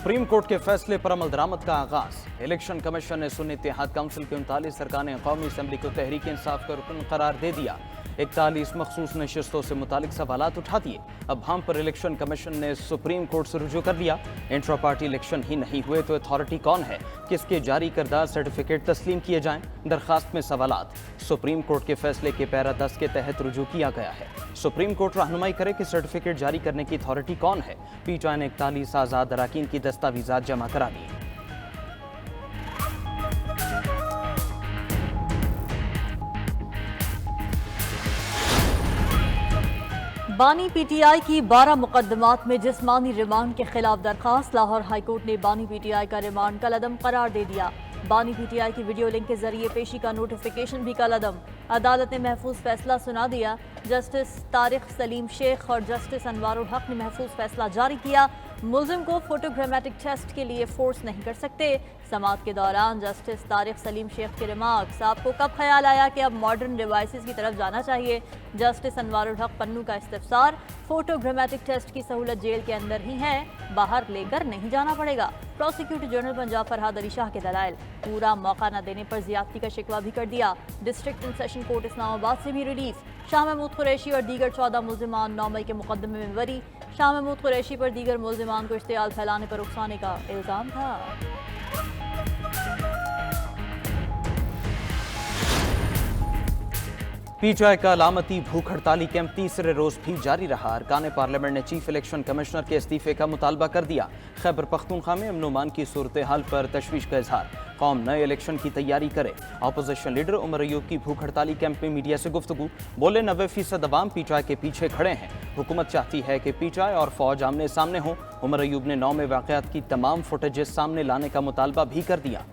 Supreme court के फैसले पर अमल दरामद का आगाज। इलेक्शन कमीशन ने सुन्नी इत्तेहाद काउंसिल की 39 अरकान कौमी असम्बली को तहरीक इंसाफ का रुकन करार दे दिया। 41 मखसूस नशिस्तों से मुतालिक सवालात उठा दिए। अब हम पर इलेक्शन कमीशन ने सुप्रीम कोर्ट से रुजू कर लिया। इंट्रा पार्टी इलेक्शन ही नहीं हुए तो अथॉरिटी कौन है, किसके जारी करदा सर्टिफिकेट तस्लीम किए जाएं। दरखास्त में सवालात। सुप्रीम कोर्ट के फैसले के पैरा 10 के तहत रुजू किया गया है। सुप्रीम कोर्ट रहनुमाई करे कि सर्टिफिकेट जारी करने की अथॉरिटी कौन है। पीटीआई ने 41 आज़ाद अराकीन की दस्तावेजात जमा करा दिए। बानी पीटीआई की 12 मुकदमात में जिस्मानी रिमांड के खिलाफ दरखास्त। लाहौर हाईकोर्ट ने बानी पीटीआई का रिमांड कलअदम करार दे दिया। बानी पीटीआई की वीडियो लिंक के जरिए पेशी का नोटिफिकेशन भी कलअदम। अदालत ने महफूज फैसला सुना दिया। जस्टिस तारिक सलीम शेख और जस्टिस अनवारुल हक ने महफूज फैसला जारी किया। मुल्जिम को फोटोग्रामेटिक टेस्ट के लिए फोर्स नहीं कर सकते। समाअत के दौरान जस्टिस तारिक सलीम शेख के रिमार्क्स। आपको कब ख्याल आया कि अब मॉडर्न डिवाइसेस की तरफ जाना चाहिए? जस्टिस अनवारुल हक पन्नू का इस्तिफसार। फोटोग्रामेटिक टेस्ट की सहूलत जेल के अंदर ही है, बाहर लेकर नहीं जाना पड़ेगा। प्रोसिक्यूटर जनरल पंजाब फरहाद अली शाह के दलाइल। पूरा मौका न देने पर ज्यादती का शिकवा भी कर दिया। District and session court Islamabad से भी रिलीफ। शाह महमूद कुरैशी और दीगर 14 मुल्जिमान 9 मई के मुकदमे में बरी। शाह महमूद कुरैशी पर दीगर मुल्जिमान को इश्तियाल फैलाने पर उकसाने का इल्जाम था। पीटीआई का अलामती भूख हड़ताली कैंप तीसरे रोज भी जारी रहा। अरकान पार्लियामेंट ने चीफ इलेक्शन कमिश्नर के इस्तीफे का मुतालबा कर दिया। खैबर पख्तूनख्वा में अमन अमान की सूरत हाल पर तशवीश का इजहार। कौम नए इलेक्शन की तैयारी करे। अपोजिशन लीडर उमर अयूब की भूख हड़ताली कैंप में मीडिया से गुफ्तगू। बोले 90% अवाम पीटीआई के पीछे खड़े हैं। हुकूमत चाहती है कि पीटीआई और फौज आमने सामने हो। उमर अयूब ने 9 में वाक़यात की तमाम फुटेजेस सामने लाने का मुतालबा भी कर दिया।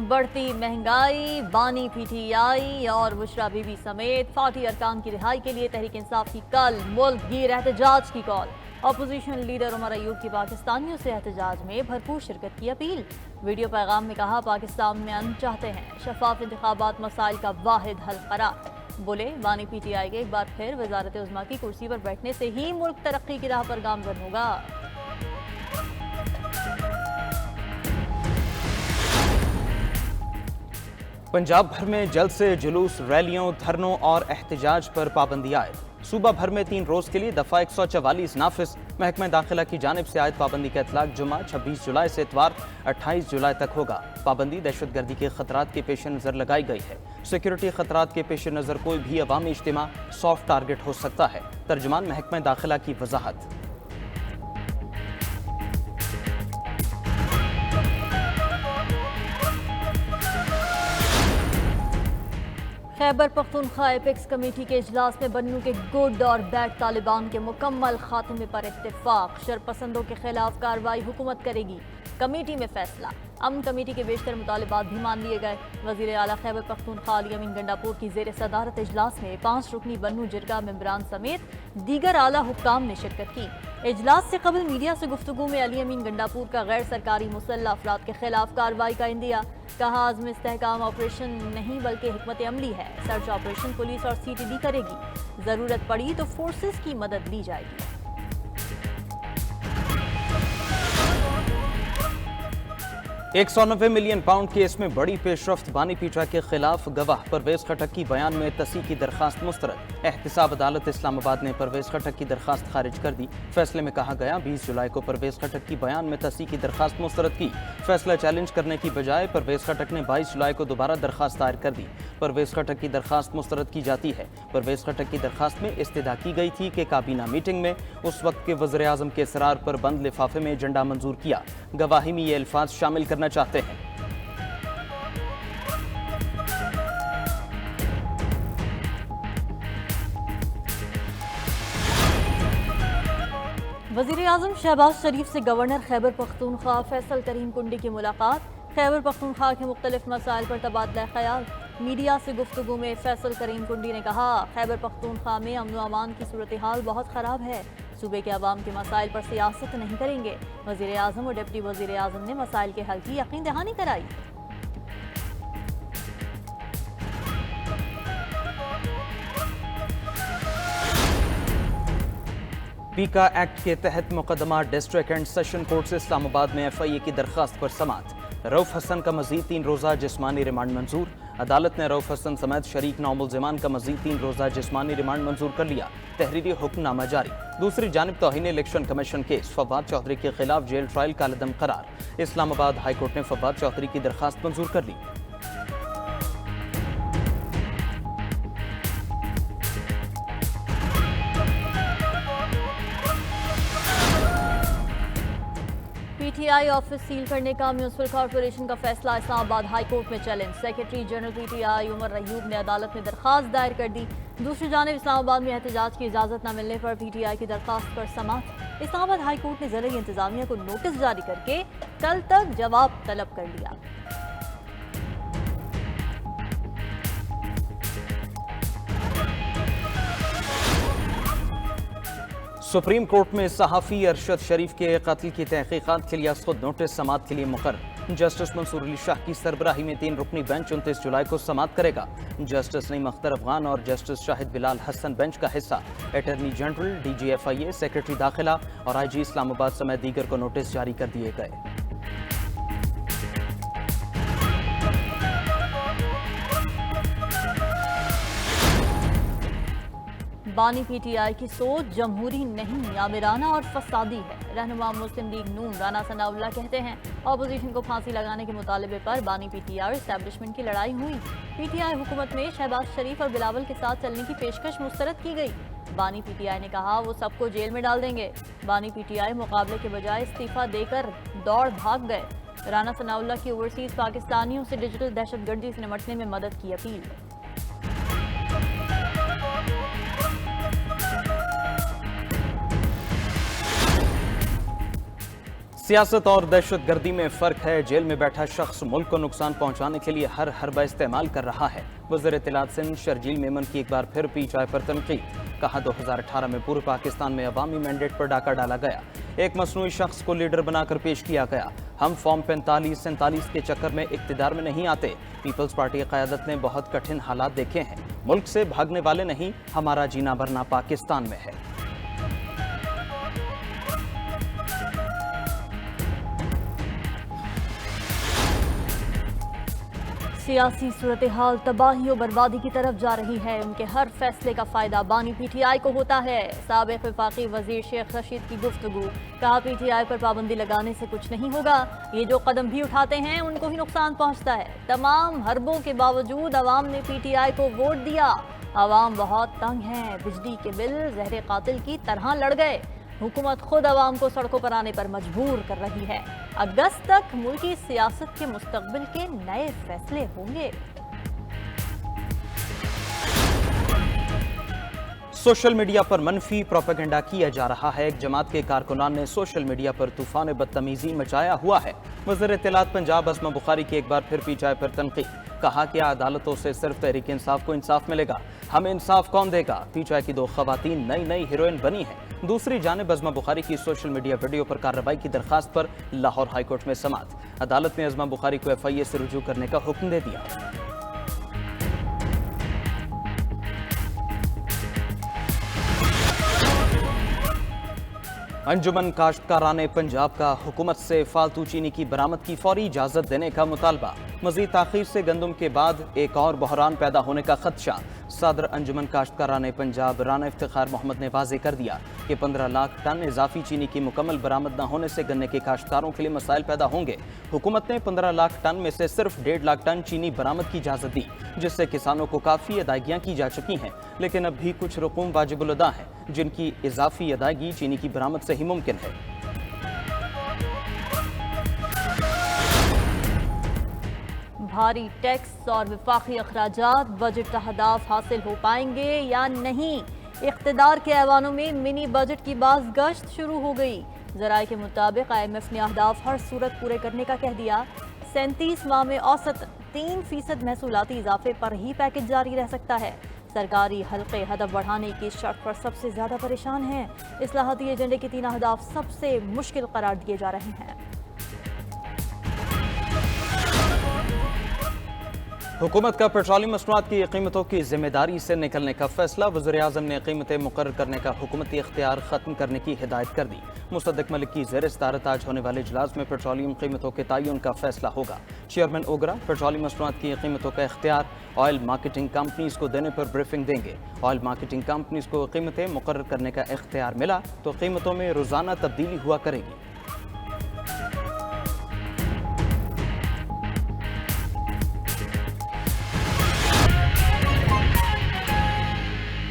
बढ़ती महंगाई, बानी पीटीआई और बुशरा बीबी समेत 40 अरकान की रिहाई के लिए तहरीक इंसाफ की कल मुल्क गिर एहतजाज की call. Opposition leader Omar Ayub की पाकिस्तानियों से एहतजाज में भरपूर शिरकत की अपील। वीडियो पैगाम में कहा, पाकिस्तान में अमन चाहते हैं, शफाफ इंतखाबात मसाइल का वाहिद हल करार। बोले बानी पीटीआई के एक बार फिर वजारत उज़्मा की कुर्सी पर बैठने से ही मुल्क तरक्की की राह पर गामजन होगा। पंजाब भर में जल्द से जुलूस, रैलियों, धरनों और एहतजाज पर पाबंदी आयद। सूबा भर में 3 रोज के लिए दफा 144 नाफिज। महकमा दाखिला की जानिब से आयद पाबंदी का इतलाक जुमा 26 जुलाई से इतवार 28 जुलाई तक होगा। पाबंदी दहशतगर्दी के खतरात के पेश नज़र लगाई गई है। सिक्योरिटी खतरात के पेश नज़र कोई भी अवामी इज्तिमा सॉफ्ट टारगेट हो सकता है। तर्जमान महकमा दाखिला की वजाहत। खैबर पख्तूनख्वा एपेक्स कमेटी के इजलास में बन्नू के गुड और बैड तालिबान के मुकम्मल खात्मे पर इत्तेफाक। शरपसंदों के खिलाफ कार्रवाई हुकूमत करेगी। कमेटी में फैसला। अमन कमेटी के बेशतर मुतालिबात भी मान लिए गए। वज़ीर आला खैबर पख्तूनख्वा अली अमीन गंडापुर की ज़ेर सदारत इजलास में 5 रुकनी बन्नू जिरगा मेंबरान समेत दीगर आला हुक्काम ने शिरकत की। इजलास से कबल मीडिया से गुफ्तगू में अली अमीन गंडापुर का गैर सरकारी मुसल्लह अफराद के खिलाफ कार्रवाई का इंदिया। कहा, आज़म इस्तेहकाम ऑपरेशन नहीं बल्कि हिकमत अमली है। सर्च ऑपरेशन पुलिस और सीटीडी करेगी। ज़रूरत पड़ी तो फोर्सेस की मदद ली जाएगी। 190 मिलियन पाउंड केस में बड़ी पेशरफ्त। बानी पीटीआई के खिलाफ गवाह परवेज खटक की बयान में तसी की दरखास्त मुस्तरद। एहतिसाब अदालत इस्लामाबाद ने परवेज खटक की दरखास्त खारिज कर दी। फैसले में कहा गया, 20 जुलाई को परवेज खटक की बयान में तसी की दरखास्त मुस्तरद की। फैसला चैलेंज करने की बजाय परवेज खटक ने 22 जुलाई को दोबारा दरखास्त दायर कर दी। परवेज खटक की दरखास्त मुस्तरद की जाती है। परवेज खटक की दरखास्त में इस्तदा की गई थी कि काबीना मीटिंग में उस वक्त के वज़ीर आज़म के इसरार पर बंद लिफाफे में एजेंडा मंजूर किया। गवाही में ये अल्फाज शामिल करना चाहते हैं। वज़ीर आज़म शहबाज शरीफ से गवर्नर खैबर पख्तूनख्वा फैसल करीम कुंडी की मुलाकात। खैबर पख्तूनख्वा के मुख्तलिफ मसाइल पर तबादला ख्याल। मीडिया से गुफ्तगू में फैसल करीम कुंडी ने कहा, खैबर पख्तूनख्वा में अमन व अमान की सूरत हाल बहुत ख़राब है। सूबे के अवाम के मसाइल पर सियासत नहीं करेंगे। वज़ीर आज़म और डिप्टी वज़ीर आज़म ने मसाइल के हल की यकीन दहानी कराई। पीका एक्ट के तहत मुकदमा डिस्ट्रिक्ट एंड सेशन कोर्ट से इस्लामाबाद में FIA की दरख्वास्त पर समाअत। रऊफ हसन का मजीद 3 रोज़ा जिस्मानी रिमांड मंजूर। अदालत ने रऊफ हसन समेत शरीक 9 मुल्ज़िमान का मजीद 3 रोज़ा जिस्मानी रिमांड मंजूर कर लिया। तहरीरी हुक्मनामा जारी। दूसरी जानिब तौहीन election commission case, Fawad Chaudhry के खिलाफ जेल ट्रायल का कलअदम करार। इस्लामाबाद हाई कोर्ट ने फवाद चौधरी की दरख्वास्त मंजूर कर ली। PTI ऑफिस सील करने का म्यूनिसिपल कॉर्पोरेशन का फैसला इस्लामाबाद हाई कोर्ट में challenge. Secretary general PTI Umar Ayub ने अदालत में दरख्वास्त दायर कर दी। दूसरी जानिब इस्लामाबाद में एहतजाज की इजाज़त न मिलने पर PTI की दरख्वास्त पर समाअत। इस्लामाबाद हाई कोर्ट ने ज़िला इंतजामिया को नोटिस जारी करके कल तक जवाब तलब कर लिया। सुप्रीम कोर्ट में सहाफ़ी अरशद शरीफ के कत्ल की तहकीकात के लिए खुद नोटिस समाअत के लिए मुकर्रर। जस्टिस मंसूर अली शाह की सरबराही में 3 रुकनी बेंच 29 जुलाई को समाअत करेगा। जस्टिस नईम अख्तर अफगान और जस्टिस शाहिद बिलाल हसन बेंच का हिस्सा attorney general, DG FIA, secretary दाखिला और IG इस्लामाबाद समेत दीगर को नोटिस जारी कर दिए गए। बानी PTI की सोच जमहूरी नहीं, आमिराना और फसादी है। रहनुमा मुस्लिम लीग नून राना सनाउल्लाह कहते हैं अपोजिशन को फांसी लगाने के मुतालबे पर बानी PTI और एस्टेब्लिशमेंट की लड़ाई हुई। PTI हुकूमत में शहबाज शरीफ और बिलावल के साथ चलने की पेशकश मुस्तरद की गई। बानी PTI ने कहा वो सबको जेल में डाल देंगे। बानी PTI मुकाबले के बजाय इस्तीफा देकर दौड़ भाग गए। राना सनाउल्लाह की ओवरसीज पाकिस्तानियों से डिजिटल दहशतगर्दी से निपटने में मदद की अपील। सियासत और दहशतगर्दी में फ़र्क है। जेल में बैठा शख्स मुल्क को नुकसान पहुंचाने के लिए हर हरबा इस्तेमाल कर रहा है। वज़ीर इत्तलात सिंध शर्जील मेमन की एक बार फिर PTI पर तनकीद। कहा 2018 में पूरे पाकिस्तान में अवामी मैंडेट पर डाका डाला गया। एक मसनूई शख्स को लीडर बनाकर पेश किया गया। हम फॉर्म 45-47 के चक्कर में इक़्तिदार में नहीं आते। पीपल्स पार्टी की क़यादत ने बहुत कठिन हालात देखे हैं। मुल्क से भागने वाले नहीं, हमारा जीना भरना पाकिस्तान में है। सियासी सूरत हाल तबाही और बर्बादी की तरफ जा रही है। उनके हर फैसले का फायदा बानी PTI को होता है। साबिक़ वफाकी वजीर शेख रशीद की गुफ्तगू। कहा PTI पर पाबंदी लगाने से कुछ नहीं होगा, ये जो कदम भी उठाते हैं उनको ही नुकसान पहुंचता है। तमाम हरबों के बावजूद अवाम ने PTI को वोट दिया। अवाम बहुत तंग है, बिजली के बिल जहर कातिल की तरह लड़ गए। हुकूमत खुद अवाम को सड़कों पर आने पर मजबूर कर रही है। अगस्त तक मुल्की सियासत के मुस्तकबिल के नए फैसले होंगे। सोशल मीडिया पर मनफी प्रोपेगेंडा किया जा रहा है। एक जमात के कारकुनान ने सोशल मीडिया पर तूफान बदतमीजी मचाया हुआ है। वज़ीर इत्तलात पंजाब अस्मा बुखारी की एक बार फिर PTI पर तनकीद। कहा कि अदालतों से सिर्फ तहरीक इंसाफ को इंसाफ मिलेगा, हमें इंसाफ कौन देगा। PTI की 2 खवातीन नई हीरोइन बनी हैं। दूसरी जानिब अस्मा बुखारी की सोशल मीडिया वीडियो पर कार्रवाई की दरखास्त पर लाहौर हाई कोर्ट में समाअत। अदालत ने अस्मा बुखारी को FIA से रुजू करने का हुक्म दे दिया। अंजुमन काश्तकाराने पंजाब का हुकूमत से फालतू चीनी की बरामद की फौरी इजाज़त देने का मुतालबा। मज़ीद ताख़ीर से गंदम के बाद एक और बहरान पैदा होने का खदशा। सदर अंजुमन काश्तकाराने पंजाब राना इफ्तिखार मोहम्मद ने वाज़ेह कर दिया कि 15 लाख टन इजाफी चीनी की मुकम्मल बरामद न होने से गन्ने के काश्तकारों के लिए मसाइल पैदा होंगे। हुकूमत ने 15 लाख टन में से सिर्फ 1.5 लाख टन चीनी बरामद की इजाज़त दी, जिससे किसानों को काफ़ी अदायगियाँ की जा चुकी हैं। लेकिन अब भी कुछ रकूम वाजिबुल अदा हैं, जिनकी इजाफी अदायगी चीनी की बरामद से ही मुमकिन है। भारी टैक्स और वफाकी अखराजात बजट अहदाफ हासिल हो पाएंगे या नहीं। इख्तिदार के ऐवानों में मिनी बजट की बाज़ गश्त शुरू हो गई। ज़राए के मुताबिक IMF ने अहदाफ हर सूरत पूरे करने का कह दिया। 37 माह में औसत 3% महसूलाती इजाफे पर ही पैकेज जारी रह सकता है। सरकारी हल्के हदफ बढ़ाने की शर्त पर सबसे ज़्यादा परेशान हैं। इस्लाहाती एजेंडे के 3 अहदाफ सबसे मुश्किल करार दिए जा रहे हैं। हुकूमत का पेट्रोलियम मसनूआत की कीमतों की जिम्मेदारी से निकलने का फैसला। वज़ीर-ए-आज़म ने कीमतें मुकर्रर करने का हुकूमती इख्तियार ख़त्म करने की हिदायत कर दी। मुसद्दिक मलिक की ज़ेर सदारत आज होने वाले इजलास में पेट्रोलियम कीमतों के तयन का फैसला होगा। चेयरमैन ओगरा पेट्रोलियम मसनूआत की कीमतों का इख्तियार ऑयल मार्केटिंग कंपनीज को देने पर ब्रीफिंग देंगे। ऑयल मार्केटिंग कंपनीज को कीमतें मुकर्रर करने का इख्तियार मिला तो कीमतों में रोज़ाना तब्दीली हुआ करेगी।